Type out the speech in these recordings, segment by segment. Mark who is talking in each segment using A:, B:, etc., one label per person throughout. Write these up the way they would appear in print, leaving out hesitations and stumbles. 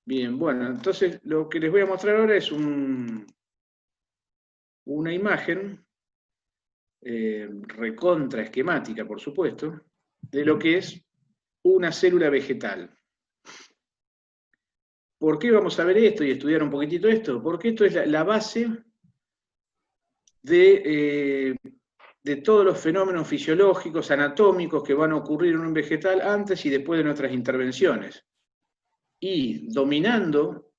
A: Bien, bueno, entonces lo que les voy a mostrar ahora es una imagen recontra esquemática, por supuesto, de lo que es una célula vegetal. ¿Por qué vamos a ver esto y estudiar un poquitito esto? Porque esto es la base de todos los fenómenos fisiológicos, anatómicos que van a ocurrir en un vegetal antes y después de nuestras intervenciones. Y dominando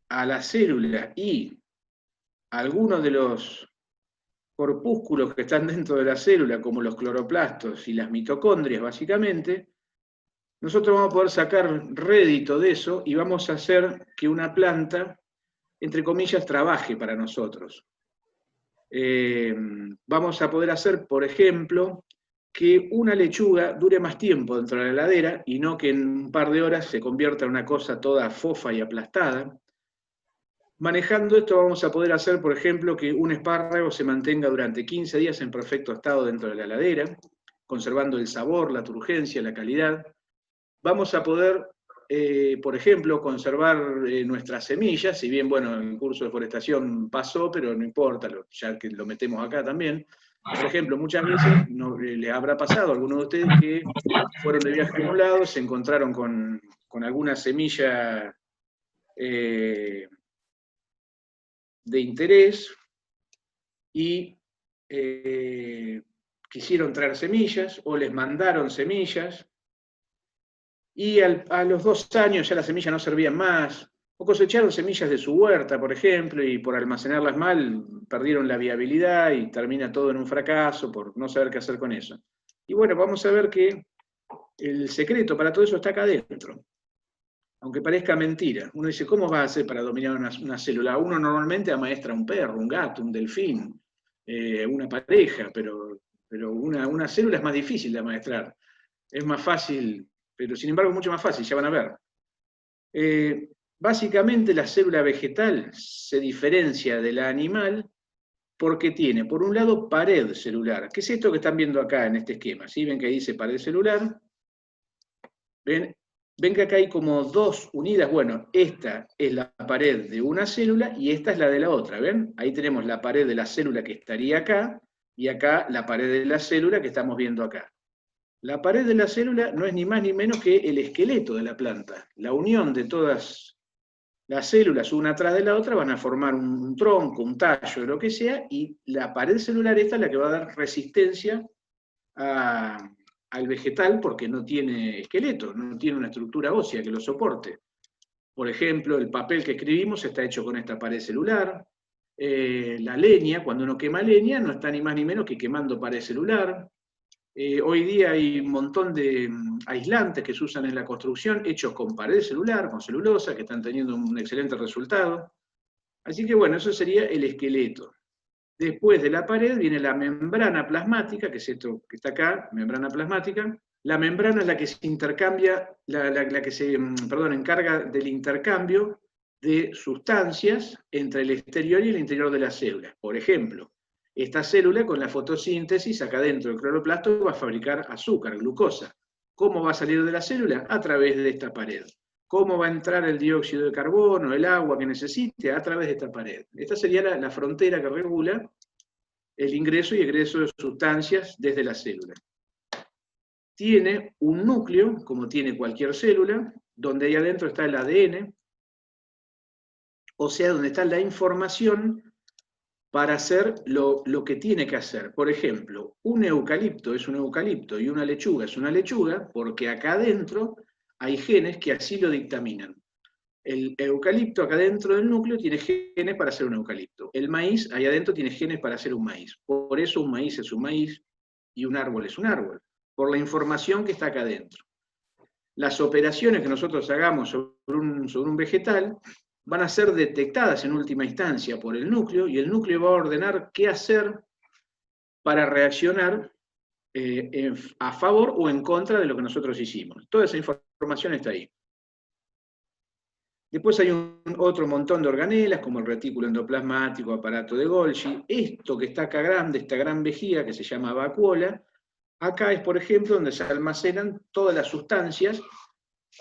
A: a la célula y algunos de los corpúsculos que están dentro de la célula, como los cloroplastos y las mitocondrias, básicamente, nosotros vamos a poder sacar rédito de eso y vamos a hacer que una planta, entre comillas, trabaje para nosotros. Vamos a poder hacer, por ejemplo, que una lechuga dure más tiempo dentro de la heladera y no que en un par de horas se convierta en una cosa toda fofa y aplastada. Manejando esto vamos a poder hacer, por ejemplo, que un espárrago se mantenga durante 15 días en perfecto estado dentro de la heladera, conservando el sabor, la turgencia, la calidad. Vamos a poder, por ejemplo, conservar nuestras semillas, si bien, bueno, el curso de forestación pasó, pero no importa, ya que lo metemos acá también. Por ejemplo, muchas veces les habrá pasado a algunos de ustedes que fueron de viaje a un lado, se encontraron con alguna semilla de interés y quisieron traer semillas o les mandaron semillas y a los 2 años ya las semillas no servían más, o cosecharon semillas de su huerta, por ejemplo, y por almacenarlas mal perdieron la viabilidad y termina todo en un fracaso por no saber qué hacer con eso. Y bueno, vamos a ver que el secreto para todo eso está acá adentro. Aunque parezca mentira. Uno dice, ¿cómo va a hacer para dominar una célula? Uno normalmente amaestra un perro, un gato, un delfín, una pareja, pero una célula es más difícil de amaestrar. Es más fácil, pero sin embargo mucho más fácil, ya van a ver. Básicamente la célula vegetal se diferencia de la animal porque tiene, por un lado, pared celular. ¿Qué es esto que están viendo acá en este esquema? ¿Sí? ¿Ven que dice pared celular? ¿Ven que acá hay como dos unidas? Bueno, esta es la pared de una célula y esta es la de la otra, ¿ven? Ahí tenemos la pared de la célula que estaría acá y acá la pared de la célula que estamos viendo acá. La pared de la célula no es ni más ni menos que el esqueleto de la planta. La unión de todas las células una atrás de la otra van a formar un tronco, un tallo, lo que sea, y la pared celular esta es la que va a dar resistencia al vegetal porque no tiene esqueleto, no tiene una estructura ósea que lo soporte. Por ejemplo, el papel que escribimos está hecho con esta pared celular. La leña, cuando uno quema leña, no está ni más ni menos que quemando pared celular. Hoy día hay un montón de aislantes que se usan en la construcción, hechos con pared celular, con celulosa, que están teniendo un excelente resultado. Así que bueno, eso sería el esqueleto. Después de la pared viene la membrana plasmática, que es esto que está acá, membrana plasmática. La membrana es la que se intercambia, la que se, encarga del intercambio de sustancias entre el exterior y el interior de la célula. Por ejemplo, esta célula con la fotosíntesis, acá dentro del cloroplasto, va a fabricar azúcar, glucosa. ¿Cómo va a salir de la célula? A través de esta pared. ¿Cómo va a entrar el dióxido de carbono, el agua que necesite? A través de esta pared. Esta sería la frontera que regula el ingreso y egreso de sustancias desde la célula. Tiene un núcleo, como tiene cualquier célula, donde ahí adentro está el ADN, o sea, donde está la información para hacer lo que tiene que hacer. Por ejemplo, un eucalipto es un eucalipto y una lechuga es una lechuga, porque acá adentro hay genes que así lo dictaminan. El eucalipto acá dentro del núcleo tiene genes para hacer un eucalipto. El maíz ahí adentro tiene genes para hacer un maíz. Por eso un maíz es un maíz y un árbol es un árbol, por la información que está acá adentro. Las operaciones que nosotros hagamos sobre un vegetal van a ser detectadas en última instancia por el núcleo y el núcleo va a ordenar qué hacer para reaccionar a favor o en contra de lo que nosotros hicimos. Toda esa información está ahí. Después hay otro montón de organelas, como el retículo endoplasmático, aparato de Golgi. Esto que está acá grande, esta gran vejiga que se llama vacuola, acá es, por ejemplo, donde se almacenan todas las sustancias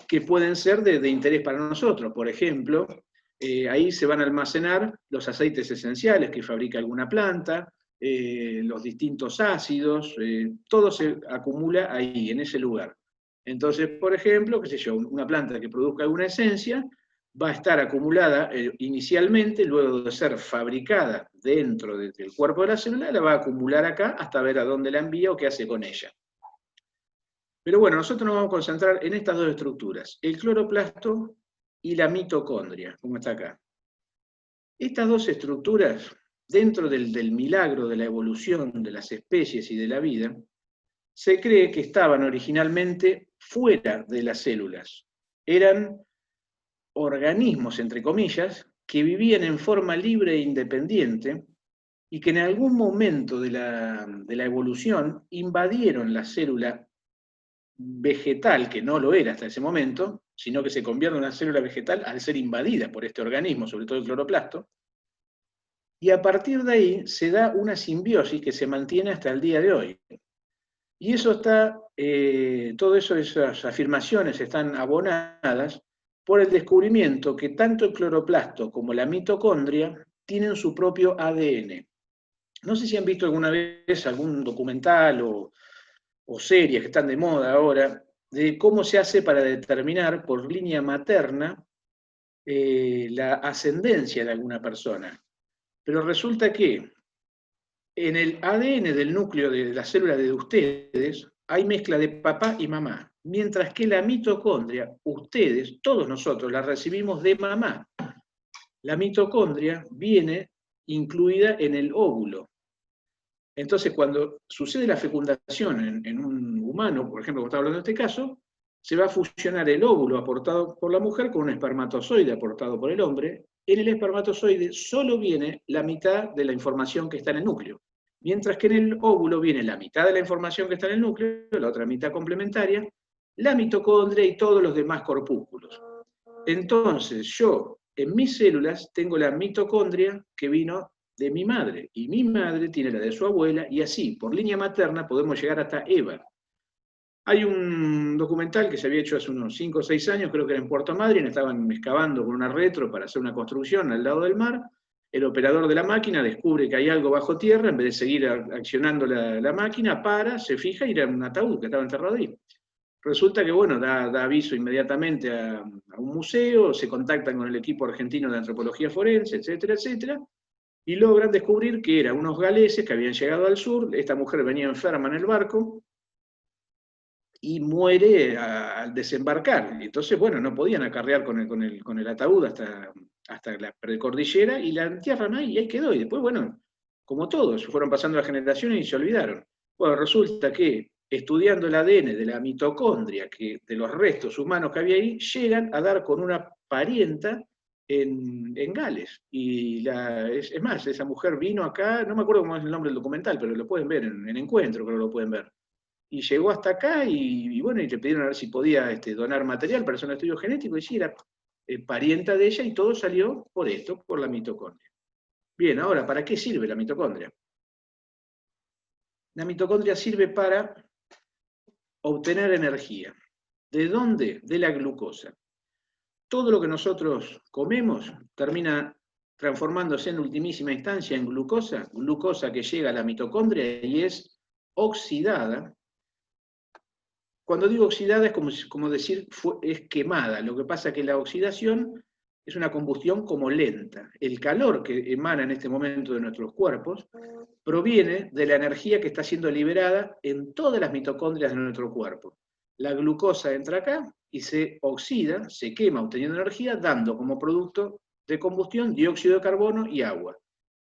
A: que pueden ser de interés para nosotros. Por ejemplo, ahí se van a almacenar los aceites esenciales que fabrica alguna planta, los distintos ácidos, todo se acumula ahí, en ese lugar. Entonces, por ejemplo, qué sé yo, una planta que produzca alguna esencia va a estar acumulada inicialmente, luego de ser fabricada dentro del cuerpo de la célula, la va a acumular acá hasta ver a dónde la envía o qué hace con ella. Pero bueno, nosotros nos vamos a concentrar en estas dos estructuras, el cloroplasto y la mitocondria, como está acá. Estas dos estructuras, dentro del milagro de la evolución de las especies y de la vida, se cree que estaban originalmente fuera de las células. Eran organismos, entre comillas, que vivían en forma libre e independiente y que en algún momento de la evolución invadieron la célula vegetal, que no lo era hasta ese momento, sino que se convierte en una célula vegetal al ser invadida por este organismo, sobre todo el cloroplasto, y a partir de ahí se da una simbiosis que se mantiene hasta el día de hoy. Y eso está, todas esas afirmaciones están abonadas por el descubrimiento que tanto el cloroplasto como la mitocondria tienen su propio ADN. No sé si han visto alguna vez algún documental o series que están de moda ahora, de cómo se hace para determinar por línea materna la ascendencia de alguna persona. Pero resulta que en el ADN del núcleo de la célula de ustedes hay mezcla de papá y mamá, mientras que la mitocondria, ustedes, todos nosotros, la recibimos de mamá. La mitocondria viene incluida en el óvulo. Entonces, cuando sucede la fecundación en un humano, por ejemplo, como estaba hablando de este caso, se va a fusionar el óvulo aportado por la mujer con un espermatozoide aportado por el hombre. En el espermatozoide solo viene la mitad de la información que está en el núcleo, mientras que en el óvulo viene la mitad de la información que está en el núcleo, la otra mitad complementaria, la mitocondria y todos los demás corpúsculos. Entonces, yo en mis células tengo la mitocondria que vino de mi madre, y mi madre tiene la de su abuela, y así, por línea materna, podemos llegar hasta Eva. Hay un documental que se había hecho hace unos 5 o 6 años, creo que era en Puerto Madryn, estaban excavando con una retro para hacer una construcción al lado del mar, el operador de la máquina descubre que hay algo bajo tierra, en vez de seguir accionando la máquina, se fija y era un ataúd que estaba enterrado ahí. Resulta que, bueno, da aviso inmediatamente a un museo, se contactan con el equipo argentino de antropología forense, etcétera, etcétera, y logran descubrir que eran unos galeses que habían llegado al sur, esta mujer venía enferma en el barco, y muere al desembarcar. Y entonces, bueno, no podían acarrear con el ataúd hasta la precordillera, y la entierran ahí, y ahí quedó. Y después, bueno, como todos, fueron pasando las generaciones y se olvidaron. Bueno, resulta que estudiando el ADN de la mitocondria, de los restos humanos que había ahí, llegan a dar con una parienta en Gales. Y es más, esa mujer vino acá, no me acuerdo cómo es el nombre del documental, pero lo pueden ver en Encuentro, creo que lo pueden ver. Y llegó hasta acá y bueno, y le pidieron a ver si podía donar material para hacer un estudio genético, y sí, era parienta de ella, y todo salió por esto, por la mitocondria. Bien, ahora, ¿para qué sirve la mitocondria? La mitocondria sirve para obtener energía. ¿De dónde? De la glucosa. Todo lo que nosotros comemos termina transformándose en ultimísima instancia en glucosa, glucosa que llega a la mitocondria y es oxidada. Cuando digo oxidada es como decir es quemada. Lo que pasa es que la oxidación es una combustión como lenta. El calor que emana en este momento de nuestros cuerpos proviene de la energía que está siendo liberada en todas las mitocondrias de nuestro cuerpo. La glucosa entra acá y se oxida, se quema obteniendo energía, dando como producto de combustión dióxido de carbono y agua.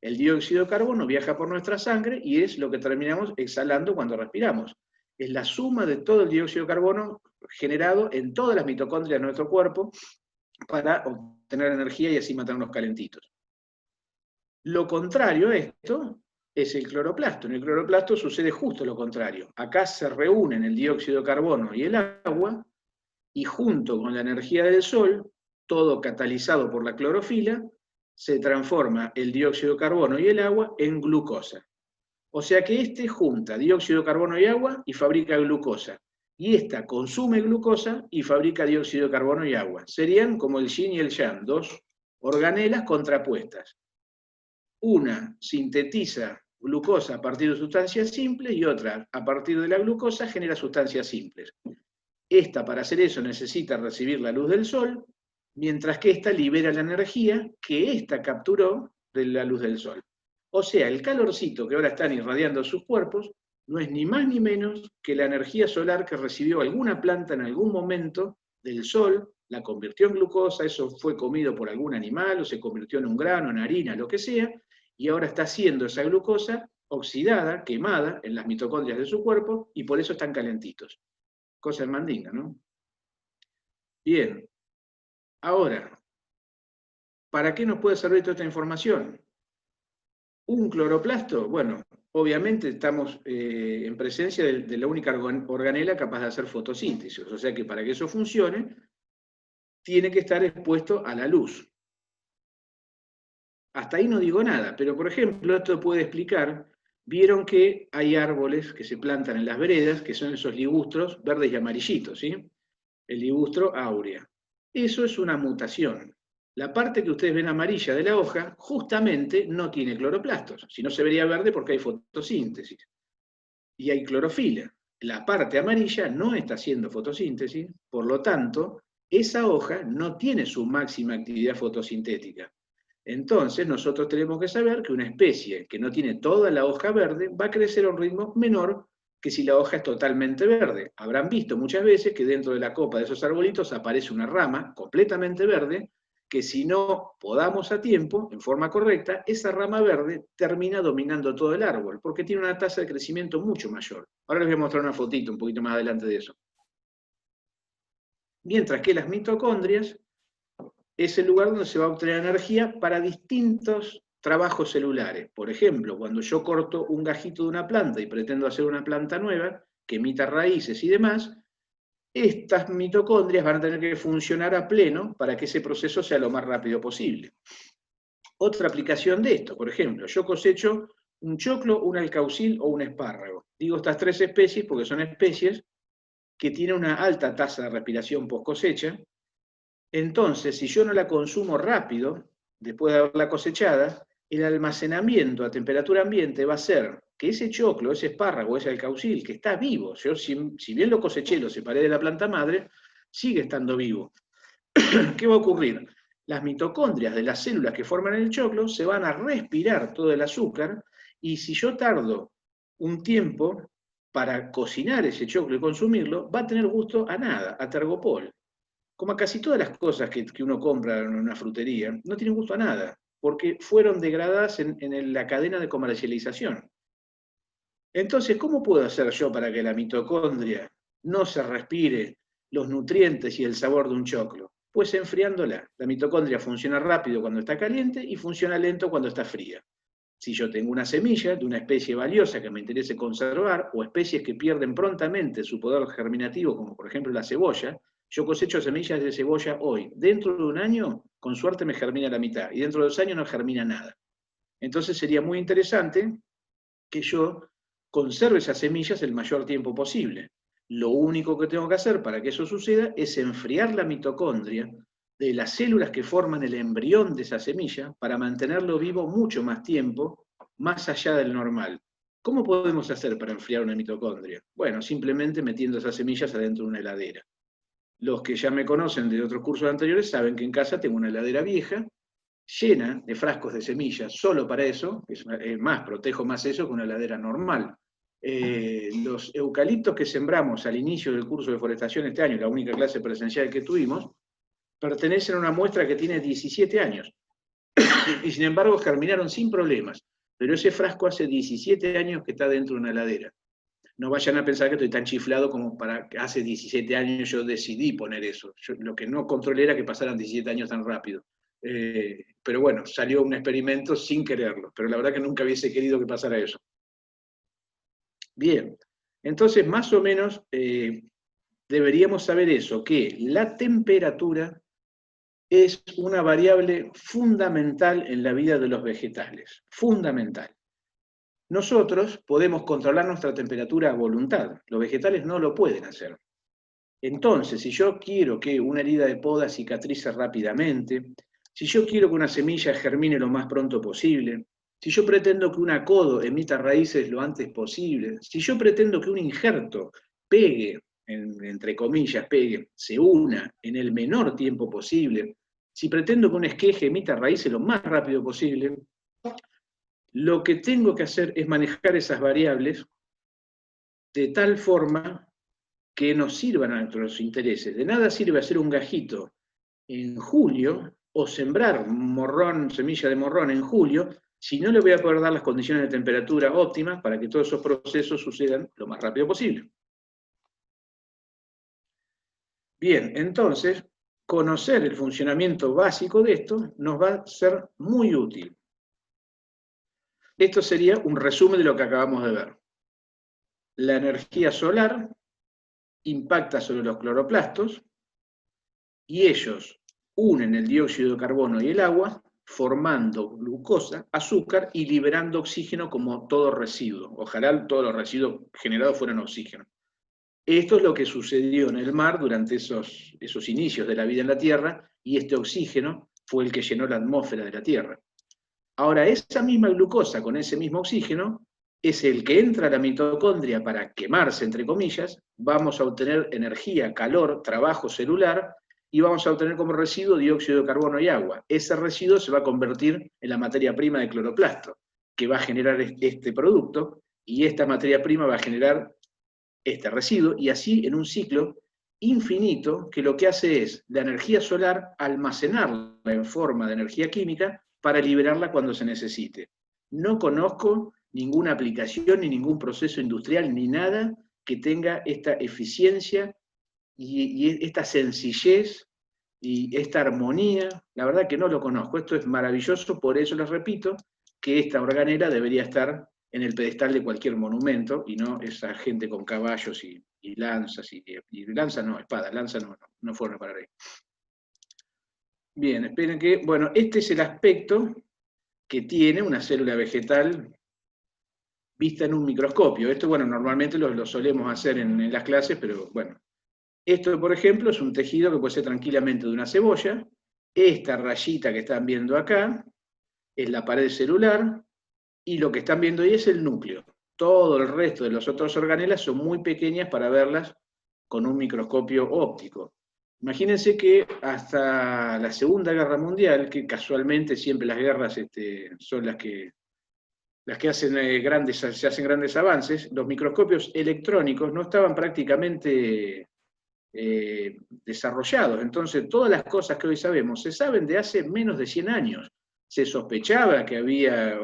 A: El dióxido de carbono viaja por nuestra sangre y es lo que terminamos exhalando cuando respiramos. Es la suma de todo el dióxido de carbono generado en todas las mitocondrias de nuestro cuerpo para obtener energía y así mantenernos calentitos. Lo contrario a esto es el cloroplasto. En el cloroplasto sucede justo lo contrario. Acá se reúnen el dióxido de carbono y el agua, y junto con la energía del sol, todo catalizado por la clorofila, se transforma el dióxido de carbono y el agua en glucosa. O sea que junta dióxido de carbono y agua y fabrica glucosa. y esta consume glucosa y fabrica dióxido de carbono y agua. Serían como el yin y el yang, dos organelas contrapuestas. Una sintetiza glucosa a partir de sustancias simples y otra, a partir de la glucosa, genera sustancias simples. Esta, para hacer eso, necesita recibir la luz del sol, mientras que esta libera la energía que esta capturó de la luz del sol. O sea, el calorcito que ahora están irradiando sus cuerpos no es ni más ni menos que la energía solar que recibió alguna planta en algún momento del sol, la convirtió en glucosa, eso fue comido por algún animal o se convirtió en un grano, en harina, lo que sea, y ahora está haciendo esa glucosa oxidada, quemada en las mitocondrias de su cuerpo, y por eso están calentitos. Cosa de mandinga, ¿no? Bien. Ahora, ¿para qué nos puede servir toda esta información? Un cloroplasto, bueno, obviamente estamos en presencia de la única organela capaz de hacer fotosíntesis, o sea que para que eso funcione, tiene que estar expuesto a la luz. Hasta ahí no digo nada, pero por ejemplo, esto puede explicar, vieron que hay árboles que se plantan en las veredas, que son esos ligustros verdes y amarillitos, ¿sí? El ligustro áurea. Eso es una mutación. La parte que ustedes ven amarilla de la hoja justamente no tiene cloroplastos, si no se vería verde porque hay fotosíntesis. Y hay clorofila. La parte amarilla no está haciendo fotosíntesis, por lo tanto, esa hoja no tiene su máxima actividad fotosintética. Entonces, nosotros tenemos que saber que una especie que no tiene toda la hoja verde va a crecer a un ritmo menor que si la hoja es totalmente verde. Habrán visto muchas veces que dentro de la copa de esos arbolitos aparece una rama completamente verde, que si no podamos a tiempo, en forma correcta, esa rama verde termina dominando todo el árbol, porque tiene una tasa de crecimiento mucho mayor. Ahora les voy a mostrar una fotito un poquito más adelante de eso. Mientras que las mitocondrias es el lugar donde se va a obtener energía para distintos trabajos celulares. Por ejemplo, cuando yo corto un gajito de una planta y pretendo hacer una planta nueva, que emita raíces y demás, estas mitocondrias van a tener que funcionar a pleno para que ese proceso sea lo más rápido posible. Otra aplicación de esto, por ejemplo, yo cosecho un choclo, un alcaucil o un espárrago. Digo estas tres especies porque son especies que tienen una alta tasa de respiración post cosecha. Entonces, si yo no la consumo rápido, después de haberla cosechada, el almacenamiento a temperatura ambiente va a ser que ese choclo, ese espárrago, ese alcaucil, que está vivo, yo si bien lo coseché, lo separé de la planta madre, sigue estando vivo. ¿Qué va a ocurrir? Las mitocondrias de las células que forman el choclo se van a respirar todo el azúcar, y si yo tardo un tiempo para cocinar ese choclo y consumirlo, va a tener gusto a nada, a tergopol. Como a casi todas las cosas que uno compra en una frutería, no tienen gusto a nada, porque fueron degradadas en la cadena de comercialización. Entonces, ¿cómo puedo hacer yo para que la mitocondria no se respire los nutrientes y el sabor de un choclo? Pues enfriándola. La mitocondria funciona rápido cuando está caliente y funciona lento cuando está fría. Si yo tengo una semilla de una especie valiosa que me interese conservar, o especies que pierden prontamente su poder germinativo, como por ejemplo la cebolla, yo cosecho semillas de cebolla hoy. Dentro de un año, con suerte me germina la mitad, y dentro de 2 años no germina nada. Entonces sería muy interesante que yo conserve esas semillas el mayor tiempo posible. Lo único que tengo que hacer para que eso suceda es enfriar la mitocondria de las células que forman el embrión de esa semilla para mantenerlo vivo mucho más tiempo, más allá del normal. ¿Cómo podemos hacer para enfriar una mitocondria? Bueno, simplemente metiendo esas semillas adentro de una heladera. Los que ya me conocen de otros cursos anteriores saben que en casa tengo una heladera vieja, llena de frascos de semillas, solo para eso, es más, protejo más eso que una heladera normal. Los eucaliptos que sembramos al inicio del curso de forestación este año, la única clase presencial que tuvimos, pertenecen a una muestra que tiene 17 años, y sin embargo germinaron sin problemas, pero ese frasco hace 17 años que está dentro de una heladera. No vayan a pensar que estoy tan chiflado como para que hace 17 años yo decidí poner eso. Lo que no controlé era que pasaran 17 años tan rápido. Pero bueno, salió un experimento sin quererlo, pero la verdad que nunca hubiese querido que pasara eso. Bien, entonces más o menos deberíamos saber eso, que la temperatura es una variable fundamental en la vida de los vegetales, fundamental. Nosotros podemos controlar nuestra temperatura a voluntad, los vegetales no lo pueden hacer. Entonces, si yo quiero que una herida de poda cicatrice rápidamente, si yo quiero que una semilla germine lo más pronto posible, si yo pretendo que una codo emita raíces lo antes posible, si yo pretendo que un injerto pegue, entre comillas, pegue, se una en el menor tiempo posible, si pretendo que un esqueje emita raíces lo más rápido posible, lo que tengo que hacer es manejar esas variables de tal forma que nos sirvan a nuestros intereses. De nada sirve hacer un gajito en julio o sembrar morrón, semilla de morrón en julio, si no le voy a poder dar las condiciones de temperatura óptimas para que todos esos procesos sucedan lo más rápido posible. Bien, entonces, conocer el funcionamiento básico de esto nos va a ser muy útil. Esto sería un resumen de lo que acabamos de ver. La energía solar impacta sobre los cloroplastos y ellos unen el dióxido de carbono y el agua, formando glucosa, azúcar y liberando oxígeno como todo residuo. Ojalá todos los residuos generados fueran oxígeno. Esto es lo que sucedió en el mar durante esos inicios de la vida en la Tierra, y este oxígeno fue el que llenó la atmósfera de la Tierra. Ahora, esa misma glucosa con ese mismo oxígeno es el que entra a la mitocondria para quemarse, entre comillas, vamos a obtener energía, calor, trabajo celular, y vamos a obtener como residuo dióxido de carbono y agua. Ese residuo se va a convertir en la materia prima de cloroplasto, que va a generar este producto, y esta materia prima va a generar este residuo, y así en un ciclo infinito que lo que hace es la energía solar almacenarla en forma de energía química para liberarla cuando se necesite. No conozco ninguna aplicación, ni ningún proceso industrial, ni nada que tenga esta eficiencia y esta sencillez y esta armonía. La verdad que no lo conozco. Esto es maravilloso, por eso les repito que esta organela debería estar en el pedestal de cualquier monumento, y no esa gente con caballos y lanzas, y lanzas no, espadas, lanzas no fueron para ahí. Bien, esperen que, bueno, este es el aspecto que tiene una célula vegetal vista en un microscopio. Esto, bueno, normalmente lo solemos hacer en las clases, pero bueno. Esto, por ejemplo, es un tejido que puede ser tranquilamente de una cebolla. Esta rayita que están viendo acá es la pared celular, y lo que están viendo ahí es el núcleo. Todo el resto de los otros organelas son muy pequeñas para verlas con un microscopio óptico. Imagínense que hasta la Segunda Guerra Mundial, que casualmente siempre las guerras son las que hacen se hacen grandes avances, los microscopios electrónicos no estaban prácticamente desarrollados. Entonces, todas las cosas que hoy sabemos se saben de hace menos de 100 años. Se sospechaba que había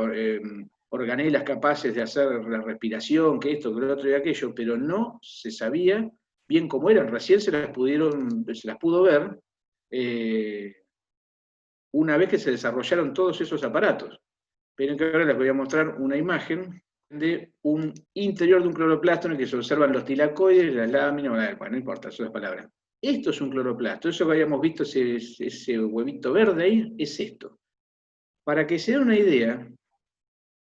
A: organelas capaces de hacer la respiración, que esto, que lo otro y aquello, pero no se sabía bien cómo eran. Recién se las pudo ver una vez que se desarrollaron todos esos aparatos. Pero que ahora les voy a mostrar una imagen de un interior de un cloroplasto en el que se observan los tilacoides, las láminas, bueno, no importa, son las palabras. Esto es un cloroplasto, eso que habíamos visto, ese huevito verde ahí, es esto. Para que se den una idea,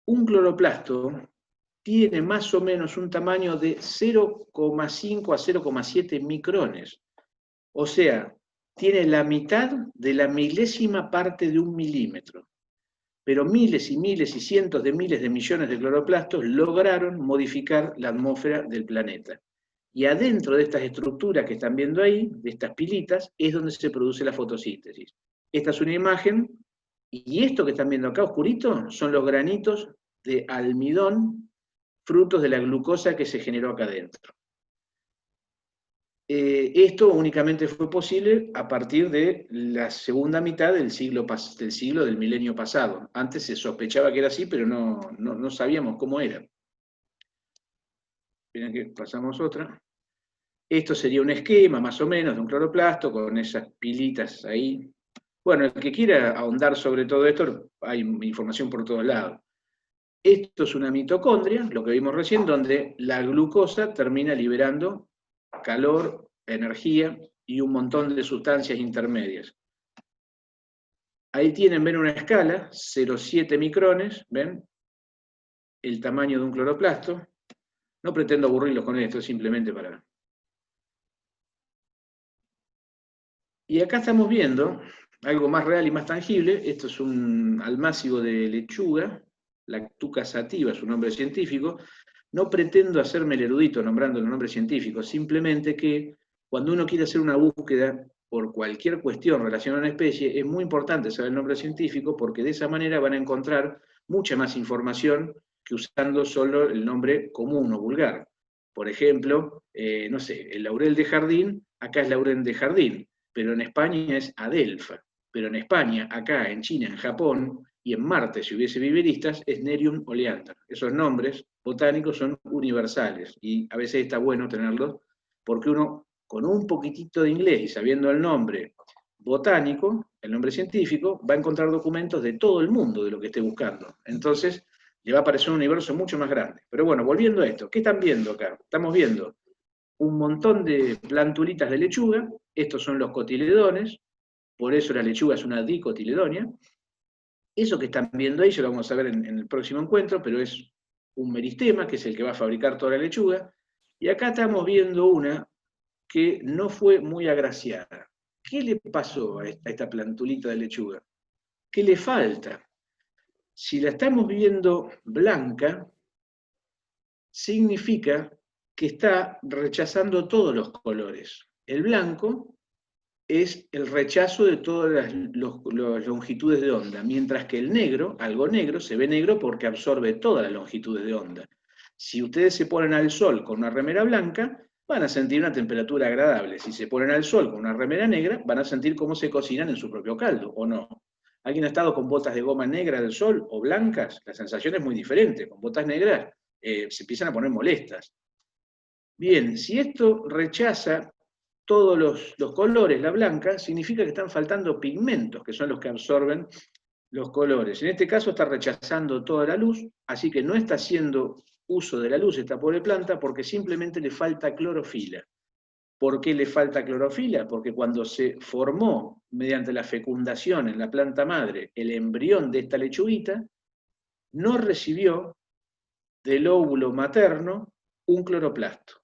A: un cloroplasto tiene más o menos un tamaño de 0,5 a 0,7 micrones. O sea, tiene la mitad de la milésima parte de un milímetro. Pero miles y miles y cientos de miles de millones de cloroplastos lograron modificar la atmósfera del planeta. Y adentro de estas estructuras que están viendo ahí, de estas pilitas, es donde se produce la fotosíntesis. Esta es una imagen, y esto que están viendo acá oscurito son los granitos de almidón, frutos de la glucosa que se generó acá adentro. Esto únicamente fue posible a partir de la segunda mitad del siglo del milenio pasado. Antes se sospechaba que era así, pero no sabíamos cómo era. Miren que pasamos otra. Esto sería un esquema, más o menos, de un cloroplasto con esas pilitas ahí. Bueno, el que quiera ahondar sobre todo esto, hay información por todos lados. Esto es una mitocondria, lo que vimos recién, donde la glucosa termina liberando calor, energía y un montón de sustancias intermedias. Ahí ven una escala, 0,7 micrones, ¿ven? el tamaño de un cloroplasto. No pretendo aburrirlos con esto, simplemente para... Y acá estamos viendo algo más real y más tangible. Esto es un almácigo de lechuga, Lactuca sativa, su nombre científico. No pretendo hacerme el erudito nombrando el nombre científico, simplemente que cuando uno quiere hacer una búsqueda por cualquier cuestión relacionada a una especie, es muy importante saber el nombre científico porque de esa manera van a encontrar mucha más información que usando solo el nombre común o vulgar. Por ejemplo, no sé, el laurel de jardín, acá es laurel de jardín, pero en España es adelfa. Pero en España, acá, en China, en Japón y en Marte, si hubiese viveristas, es Nerium oleander. Esos nombres botánicos son universales y a veces está bueno tenerlos porque uno, con un poquitito de inglés y sabiendo el nombre botánico, el nombre científico, va a encontrar documentos de todo el mundo de lo que esté buscando. Entonces, le va a aparecer un universo mucho más grande. Pero bueno, volviendo a esto, ¿qué están viendo acá? Estamos viendo un montón de plantulitas de lechuga, estos son los cotiledones, por eso la lechuga es una dicotiledonia. Eso que están viendo ahí, ya lo vamos a ver en el próximo encuentro, pero es un meristema, que es el que va a fabricar toda la lechuga, y acá estamos viendo una que no fue muy agraciada. ¿Qué le pasó a esta plantulita de lechuga? ¿Qué le falta? Si la estamos viendo blanca, significa que está rechazando todos los colores. El blanco es el rechazo de todas las longitudes de onda, mientras que el negro, algo negro, se ve negro porque absorbe todas las longitudes de onda. Si ustedes se ponen al sol con una remera blanca, van a sentir una temperatura agradable. Si se ponen al sol con una remera negra, van a sentir cómo se cocinan en su propio caldo, ¿o no? ¿Alguien ha estado con botas de goma negra del sol o blancas? La sensación es muy diferente. Con botas negras se empiezan a poner molestas. Bien, si esto rechaza todos los colores, la blanca, significa que están faltando pigmentos, que son los que absorben los colores. En este caso está rechazando toda la luz, así que no está haciendo uso de la luz esta pobre planta porque simplemente le falta clorofila. ¿Por qué le falta clorofila? Porque cuando se formó, mediante la fecundación en la planta madre, el embrión de esta lechuguita, no recibió del óvulo materno un cloroplasto.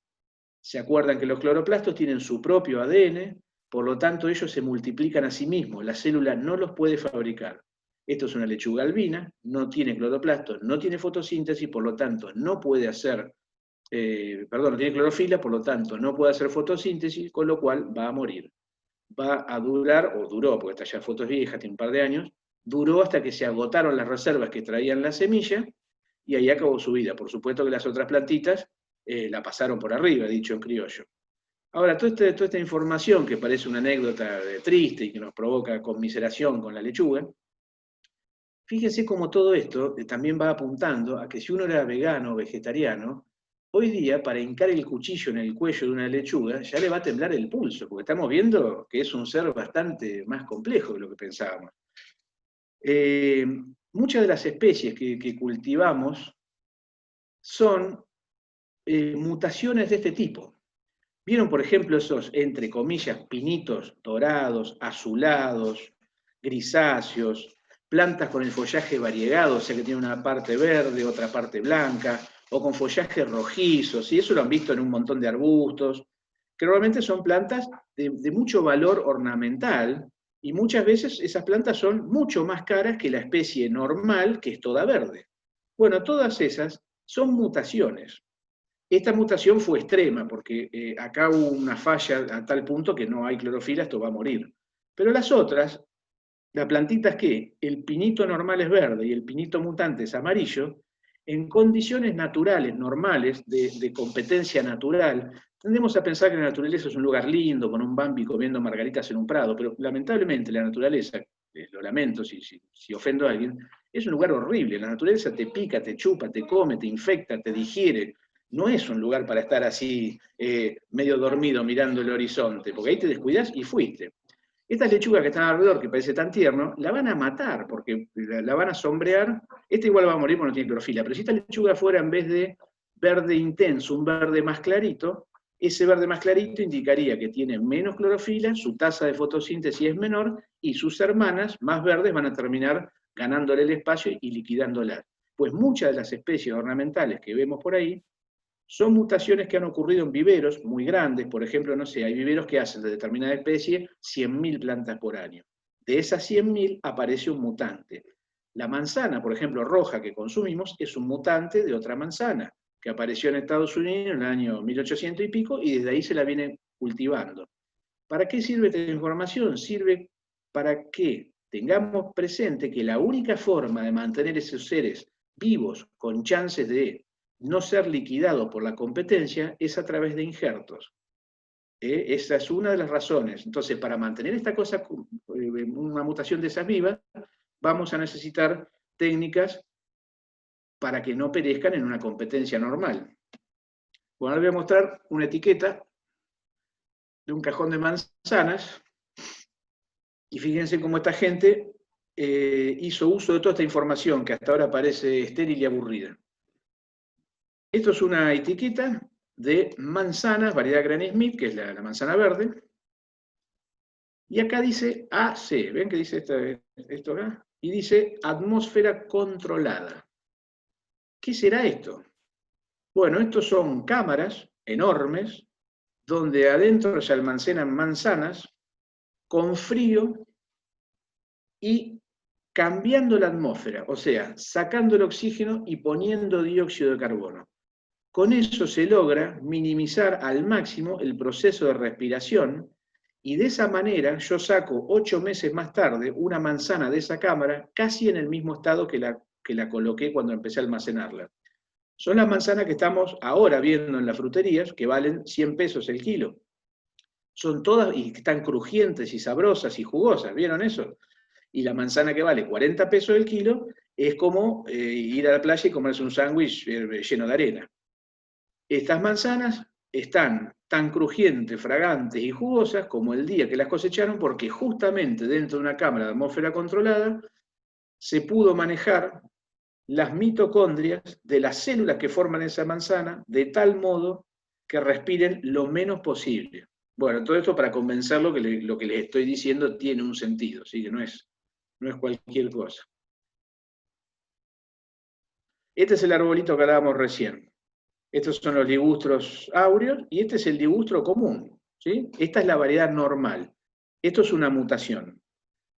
A: ¿Se acuerdan que los cloroplastos tienen su propio ADN? Por lo tanto, ellos se multiplican a sí mismos. La célula no los puede fabricar. Esto es una lechuga albina, no tiene cloroplastos, no tiene fotosíntesis, por lo tanto, no puede hacer, no tiene clorofila, por lo tanto, no puede hacer fotosíntesis, con lo cual va a morir. Va a durar, o duró, porque esta ya foto es vieja, tiene un par de años, duró hasta que se agotaron las reservas que traían la semilla, y ahí acabó su vida. Por supuesto que las otras plantitas la pasaron por arriba, dicho en criollo. Ahora, toda esta información que parece una anécdota triste y que nos provoca conmiseración con la lechuga, fíjense cómo todo esto también va apuntando a que si uno era vegano o vegetariano, hoy día para hincar el cuchillo en el cuello de una lechuga ya le va a temblar el pulso, porque estamos viendo que es un ser bastante más complejo de lo que pensábamos. Muchas de las especies que cultivamos son mutaciones de este tipo. ¿Vieron, por ejemplo, esos, entre comillas, pinitos dorados, azulados, grisáceos, plantas con el follaje variegado, o sea que tiene una parte verde, otra parte blanca, o con follaje rojizo? ¿Sí? Eso lo han visto en un montón de arbustos, que normalmente son plantas de mucho valor ornamental, y muchas veces esas plantas son mucho más caras que la especie normal, que es toda verde. Bueno, todas esas son mutaciones. Esta mutación fue extrema, porque acá hubo una falla a tal punto que no hay clorofila, esto va a morir. Pero las otras, la plantita es que el pinito normal es verde y el pinito mutante es amarillo, en condiciones naturales, normales, de competencia natural, tendemos a pensar que la naturaleza es un lugar lindo, con un Bambi comiendo margaritas en un prado, pero lamentablemente la naturaleza, lo lamento si ofendo a alguien, es un lugar horrible. La naturaleza te pica, te chupa, te come, te infecta, te digiere. No es un lugar para estar así medio dormido mirando el horizonte, porque ahí te descuidas y fuiste. Estas lechugas que están alrededor, que parece tan tierno, la van a matar, porque la van a sombrear. Esta igual va a morir porque no tiene clorofila, pero si esta lechuga fuera en vez de verde intenso, un verde más clarito, ese verde más clarito indicaría que tiene menos clorofila, su tasa de fotosíntesis es menor, y sus hermanas, más verdes, van a terminar ganándole el espacio y liquidándola. Pues muchas de las especies ornamentales que vemos por ahí son mutaciones que han ocurrido en viveros muy grandes. Por ejemplo, no sé, hay viveros que hacen de determinada especie 100.000 plantas por año. De esas 100.000 aparece un mutante. La manzana, por ejemplo, roja que consumimos, es un mutante de otra manzana, que apareció en Estados Unidos en el año 1800 y pico, y desde ahí se la viene cultivando. ¿Para qué sirve esta información? Sirve para que tengamos presente que la única forma de mantener esos seres vivos con chances de no ser liquidados por la competencia es a través de injertos. Esa es una de las razones. Entonces, para mantener esta cosa, una mutación de esas vivas, vamos a necesitar técnicas para que no perezcan en una competencia normal. Bueno, ahora voy a mostrar una etiqueta de un cajón de manzanas, y fíjense cómo esta gente hizo uso de toda esta información que hasta ahora parece estéril y aburrida. Esto es una etiqueta de manzanas, variedad Granny Smith, que es la manzana verde, y acá dice AC, ¿ven que dice esto acá? Y dice atmósfera controlada. ¿Qué será esto? Bueno, estos son cámaras enormes, donde adentro se almacenan manzanas con frío y cambiando la atmósfera, o sea, sacando el oxígeno y poniendo dióxido de carbono. Con eso se logra minimizar al máximo el proceso de respiración, y de esa manera yo saco 8 meses más tarde una manzana de esa cámara casi en el mismo estado que la coloqué cuando empecé a almacenarla. Son las manzanas que estamos ahora viendo en las fruterías, que valen 100 pesos el kilo. Son todas, y están crujientes y sabrosas y jugosas, ¿vieron eso? Y la manzana que vale 40 pesos el kilo es como ir a la playa y comerse un sándwich lleno de arena. Estas manzanas están tan crujientes, fragantes y jugosas como el día que las cosecharon, porque justamente dentro de una cámara de atmósfera controlada se pudo manejar las mitocondrias de las células que forman esa manzana de tal modo que respiren lo menos posible. Bueno, todo esto para convencerlo que lo que les estoy diciendo tiene un sentido, ¿sí? Que no es cualquier cosa. Este es el arbolito que hablábamos recién. Estos son los ligustros áureos y este es el ligustro común, ¿sí? Esta es la variedad normal. Esto es una mutación.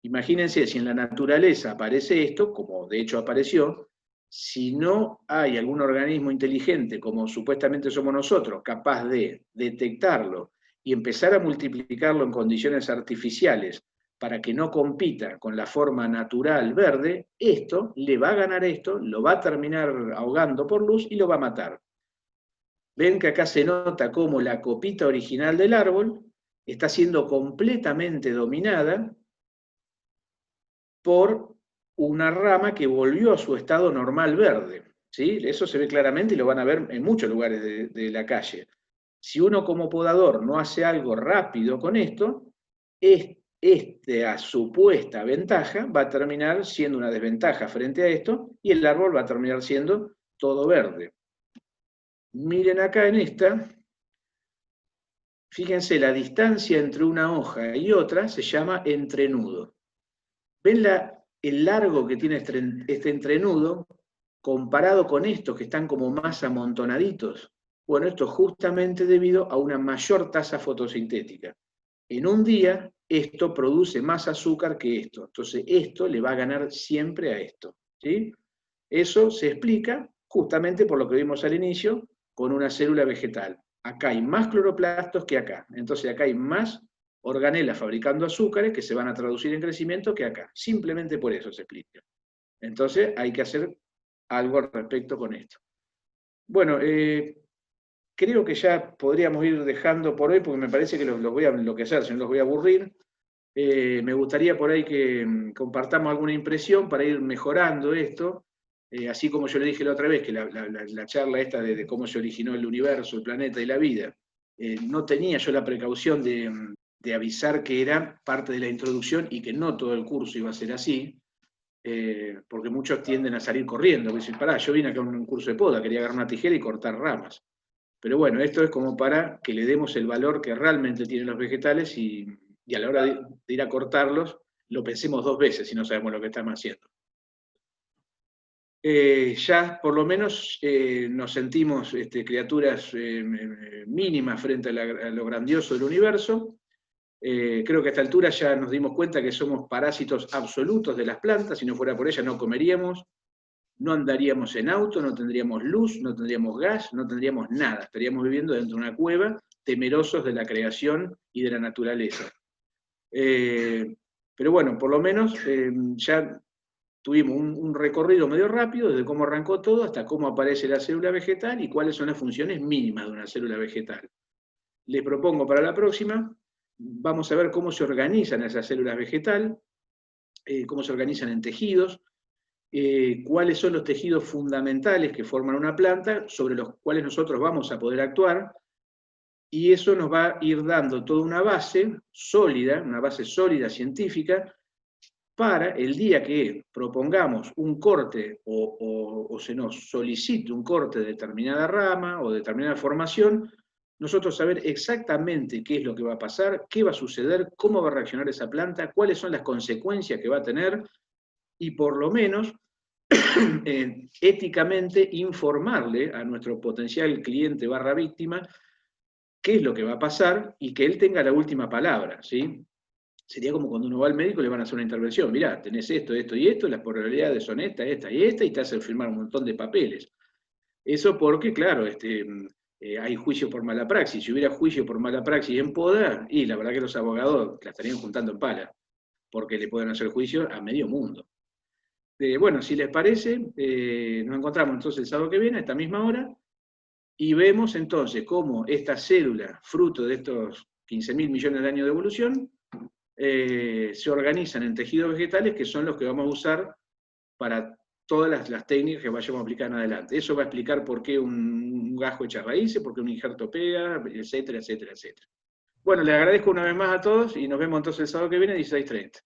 A: Imagínense, si en la naturaleza aparece esto, como de hecho apareció, si no hay algún organismo inteligente, como supuestamente somos nosotros, capaz de detectarlo y empezar a multiplicarlo en condiciones artificiales para que no compita con la forma natural verde, esto le va a ganar esto, lo va a terminar ahogando por luz y lo va a matar. Ven que acá se nota cómo la copita original del árbol está siendo completamente dominada por una rama que volvió a su estado normal verde. ¿Sí? Eso se ve claramente y lo van a ver en muchos lugares de la calle. Si uno como podador no hace algo rápido con esto, esta supuesta ventaja va a terminar siendo una desventaja frente a esto y el árbol va a terminar siendo todo verde. Miren acá en esta, fíjense, la distancia entre una hoja y otra se llama entrenudo. ¿Ven el largo que tiene este entrenudo comparado con estos que están como más amontonaditos? Bueno, esto es justamente debido a una mayor tasa fotosintética. En un día, esto produce más azúcar que esto. Entonces, esto le va a ganar siempre a esto, ¿sí? Eso se explica justamente por lo que vimos al inicio con una célula vegetal. Acá hay más cloroplastos que acá. Entonces, acá hay más organelas fabricando azúcares que se van a traducir en crecimiento que acá. Simplemente por eso se explica. Entonces, hay que hacer algo al respecto con esto. Bueno, creo que ya podríamos ir dejando por hoy, porque me parece que los voy a enloquecer, si no los voy a aburrir. Me gustaría por ahí que compartamos alguna impresión para ir mejorando esto, así como yo le dije la otra vez, que la charla esta de cómo se originó el universo, el planeta y la vida, no tenía yo la precaución de avisar que era parte de la introducción y que no todo el curso iba a ser así, porque muchos tienden a salir corriendo, dicen, pará, yo vine acá a un curso de poda, quería agarrar una tijera y cortar ramas. Pero bueno, esto es como para que le demos el valor que realmente tienen los vegetales y a la hora de ir a cortarlos, lo pensemos 2 veces si no sabemos lo que estamos haciendo. ya por lo menos nos sentimos criaturas mínimas frente a lo grandioso del universo. Creo que a esta altura ya nos dimos cuenta que somos parásitos absolutos de las plantas, si no fuera por ellas no comeríamos, no andaríamos en auto, no tendríamos luz, no tendríamos gas, no tendríamos nada, estaríamos viviendo dentro de una cueva, temerosos de la creación y de la naturaleza. Pero bueno, por lo menos ya tuvimos un recorrido medio rápido desde cómo arrancó todo hasta cómo aparece la célula vegetal y cuáles son las funciones mínimas de una célula vegetal. Les propongo para la próxima, vamos a ver cómo se organizan esas células vegetales, cómo se organizan en tejidos, cuáles son los tejidos fundamentales que forman una planta, sobre los cuales nosotros vamos a poder actuar, y eso nos va a ir dando toda una base sólida científica, para el día que propongamos un corte o se nos solicite un corte de determinada rama o determinada formación, nosotros saber exactamente qué es lo que va a pasar, qué va a suceder, cómo va a reaccionar esa planta, cuáles son las consecuencias que va a tener, y por lo menos éticamente informarle a nuestro potencial cliente / víctima qué es lo que va a pasar y que él tenga la última palabra, ¿sí? Sería como cuando uno va al médico y le van a hacer una intervención. Mirá, tenés esto, esto y esto, las probabilidades son esta, esta y esta, y te hacen firmar un montón de papeles. Eso porque, claro, hay juicio por mala praxis. Si hubiera juicio por mala praxis en poda, y la verdad que los abogados la estarían juntando en pala, porque le pueden hacer juicio a medio mundo. Bueno, si les parece, nos encontramos entonces el sábado que viene, a esta misma hora, y vemos entonces cómo esta célula, fruto de estos 15.000 millones de años de evolución, se organizan en tejidos vegetales que son los que vamos a usar para todas las técnicas que vayamos a aplicar en adelante. Eso va a explicar por qué un gajo echa raíces, por qué un injerto pega, etcétera, etcétera, etcétera. Bueno, les agradezco una vez más a todos y nos vemos entonces el sábado que viene a 16:30.